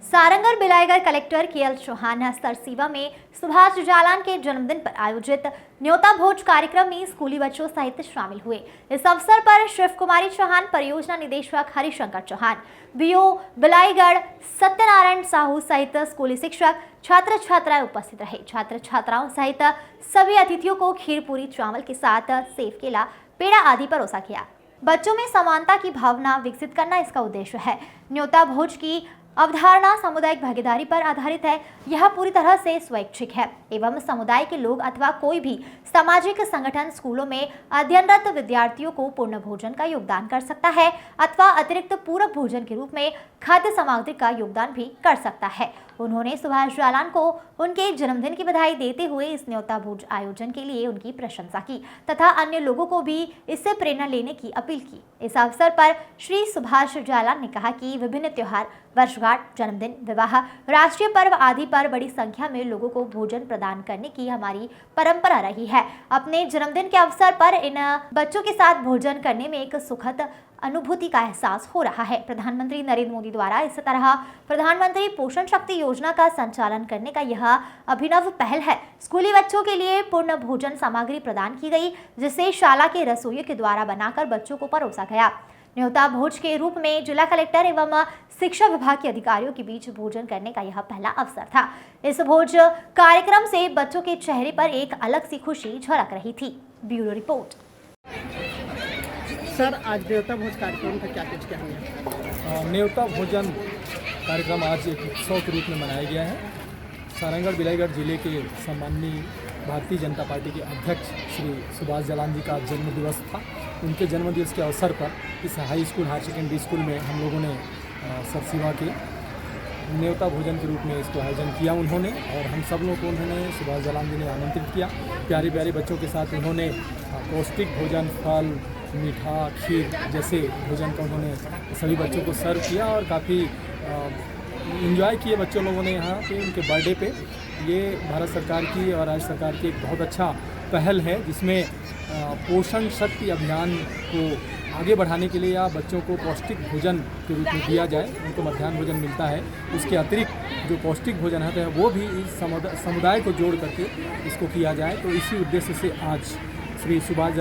Sarangarh Bilaigarh collector KL Chauhan Sarsiwa में सुभाष जालान के जन्मदिन पर आयोजित न्योता भोज कार्यक्रम में स्कूली बच्चों सहित शामिल हुए। इस अवसर पर शिव कुमारी चौहान, परियोजना निदेशक हरिशंकर चौहान, बीओ बिलाईगढ़ सत्यनारायण साहू सहित स्कूली शिक्षक, छात्र छात्राएं उपस्थित रहे। छात्र छात्राओं सहित सभी अतिथियों को खीर पूरी चावल के साथ सेव, केला, पेड़ा आदि परोसा गया। बच्चों में समानता की भावना विकसित करना इसका उद्देश्य है। न्योता भोज की अवधारणा सामुदायिक भागीदारी पर आधारित है। यह पूरी तरह से स्वैच्छिक है एवं समुदाय के लोग अथवा कोई भी सामाजिक संगठन स्कूलों में अध्ययनरत विद्यार्थियों को पूर्ण भोजन का योगदान कर सकता है अथवा अतिरिक्त पूरक भोजन के रूप में खाद्य सामग्री का योगदान भी कर सकता है। उन्होंने सुभाष जालान को उनके जन्मदिन की बधाई देते हुए इस न्योता भोज आयोजन के लिए उनकी प्रशंसा की तथा अन्य लोगों को भी इससे प्रेरणा लेने की अपील की। इस अवसर पर श्री सुभाष जालान ने कहा कि विभिन्न त्योहार, वर्षगांठ, जन्मदिन, विवाह, राष्ट्रीय पर्व आदि पर बड़ी संख्या में लोगों को भोजन प्रदान करने की हमारी परंपरा रही है। अपने जन्मदिन के अवसर पर इन बच्चों के साथ भोजन करने में एक सुखद अनुभूति का एहसास हो रहा है। प्रधानमंत्री नरेंद्र मोदी द्वारा इस तरह प्रधानमंत्री पोषण शक्ति योजना का संचालन करने का यह अभिनव पहल है। स्कूली बच्चों के लिए पूर्ण भोजन सामग्री प्रदान की गई, जिसे शाला के रसोइयों के द्वारा बनाकर बच्चों को परोसा गया। न्योता भोज के रूप में जिला कलेक्टर एवं शिक्षा विभाग के अधिकारियों के बीच भोजन करने का यह पहला अवसर था। इस भोज कार्यक्रम से बच्चों के चेहरे पर एक अलग सी खुशी झलक रही थी। Bureau report. सर, आज न्योता भोज कार्यक्रम का क्या कुछ कहेंगे? न्योता भोजन कार्यक्रम आज एक उत्सव के रूप में मनाया गया है। सारंगढ़ बिलाईगढ़ जिले के सम्माननीय भारतीय जनता पार्टी के अध्यक्ष श्री सुभाष जालान जी का जन्म दिवस था। उनके जन्म दिवस के अवसर पर इस high school, higher secondary school में हम लोगों ने सरसीवा के न्योता भोजन के रूप में इसको आयोजन किया उन्होंने, और हम सब लोगों को उन्होंने, सुभाष जालान जी ने आमंत्रित किया। प्यारे प्यारे बच्चों के साथ उन्होंने पौष्टिक भोजन, फल, मीठा, खीर जैसे भोजन का उन्होंने सभी बच्चों को सर्व किया और काफ़ी एंजॉय किए बच्चों लोगों ने यहाँ पे उनके बर्थडे पे। ये भारत सरकार की और राज्य सरकार की एक बहुत अच्छा पहल है, जिसमें पोषण शक्ति अभियान को आगे बढ़ाने के लिए या बच्चों को पौष्टिक भोजन के रूप में दिया जाए। उनको मध्याह्न भोजन मिलता है, उसके अतिरिक्त जो पौष्टिक भोजन होता है वो भी इस समुदाय को जोड़ करके इसको किया जाए। तो इसी उद्देश्य से आज श्री सुभाष